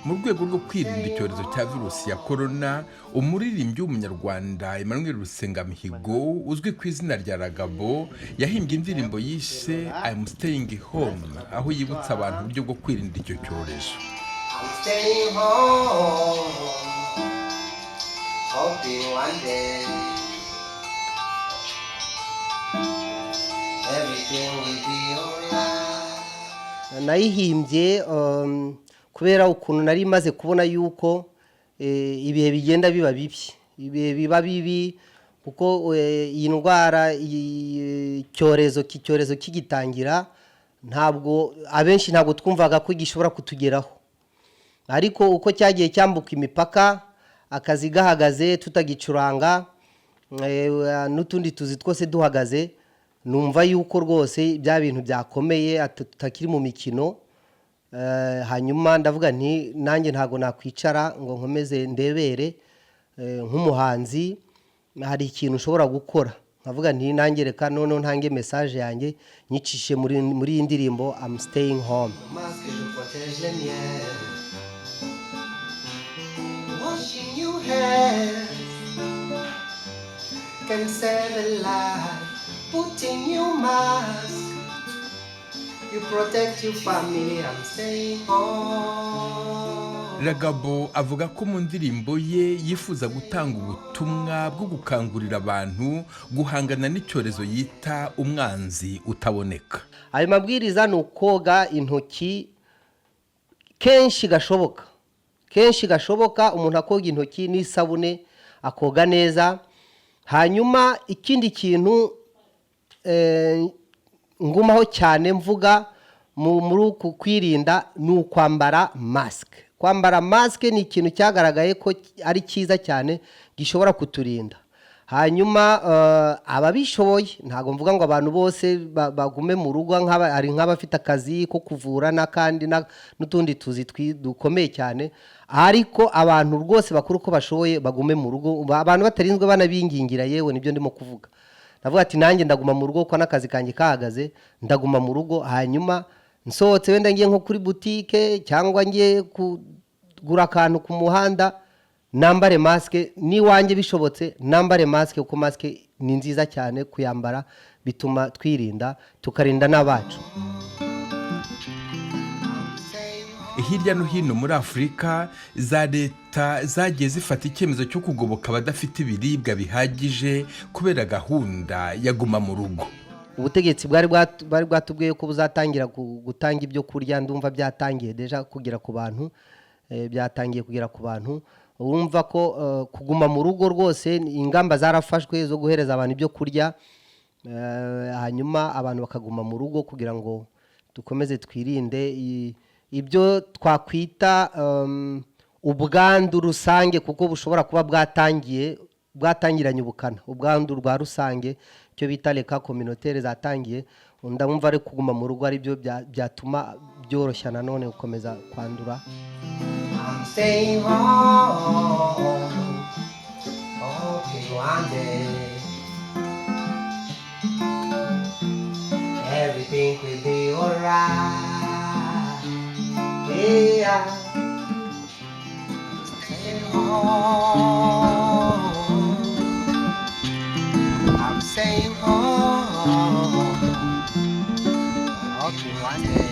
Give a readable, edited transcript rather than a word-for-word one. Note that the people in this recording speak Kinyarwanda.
Mu rwego rwo kwirinda icyorezo cya virusi ya korona, umuririmbyi w'umunyarwanda Emmanuel Rusengamihigo uzwi ku izina rya Ragabo yahimbye indirimbo yise I'm Staying Home, aho yibutsa abantu uburyo bwo kwirinda icyo cyorezo. I'm staying home, hoping one day everything will be alright. Nayihimbye kubera ukuntu nari maze kubona yuko ibihe bigenda biba bibi kuko iyi ndwara icyorezo kigitangira abenshi ntabwo twumvaga ko gishobora kutugeraho, ariko uko cyagiye cyambuka imipaka akazi gahagaze tutagicuranga n'utundi tuzi twose duhagaze, numva yuko rwose bya bintu byakomeye tutakiri mu mikino. Hanyuma ndavuga nti nanjye ntago nakwicara ngo nkomeze ndebere, nk'umuhanzi hari ikintu ushobora gukora, nkavuga nti nanjye reka none ntange message yanjye nyicishe muri iyi ndirimbo I'm Staying Home. Washing your hands can save a life. Putting your mask, you protect your family. I'm staying home. Ragabo avuga ko mu ndirimbo ye yifuza gutanga ubutumwa bwo gukangurira abantu guhangana n'icyorezo yita umwanzi utaboneka. Ayo mabwiriza ni ukoga intoki kenshi gashoboka, umuntu akoga intoki n'isabune akoga neza. Hanyuma ikindi kintu ngumaho cyane mvuga muri uku kwirinda ni ukwambara mask. Kwambara mask ni ikintu cyagaragaye ko ari cyiza cyane gishobora kuturinda. Hanyuma ababishoboye, ntago mvuga ngo abantu bose bagume mu rugo, ari nk'abafite akazi ko kuvura n'akandi n'utundi tuzi dukomeye cyane, ariko abantu rwose bakuru ko bashoboye bagume mu rugo, abantu batarinzwe banabingingira. Yewe nibyo ndimo kuvuga, ndavuga ati nanjye ndaguma mu rugo ko n'akazi kanjye kahagaze, ndaguma mu rugo. Hanyuma nsohotse wenda ngiye nko kuri boutique cyangwa ngiye kugura akantu ku muhanda, nambare maske. Ni wanjye bishobotse nambare maske, kuko maske ni nziza cyane kuyambara, bituma twirinda tukarinda n'abacu. Hirya no hino muri Afurika, za leta zagiye zifata icyemezo cyo kugoboka abadafite ibiribwa bihagije kubera gahunda yaguma mu rugo. Ubutegetsi bwari bwatubwiye ko buzatangira gutanga ibyo kurya, ndumva byatangiye deja kugera ku bantu, urumva ko kuguma mu rugo rwose ingamba zarafashwe zo guhereza abantu ibyo kurya. Hanyuma abantu bakaguma mu rugo kugira ngo dukomeze twirinde ibyo twakwita ubwandu rusange, kuko bushobora kuba bwatangiranye ubukana. Ubwandu rwa rusange cyo bita les cas communautaires zatangiye, ndamumva ari kuguma mu rugo ari byo byatuma byoroshya nanone gukomeza kwandura. I'm staying home, hoping one day everything will be alright. Yeah, staying home, I'm staying home, hoping one day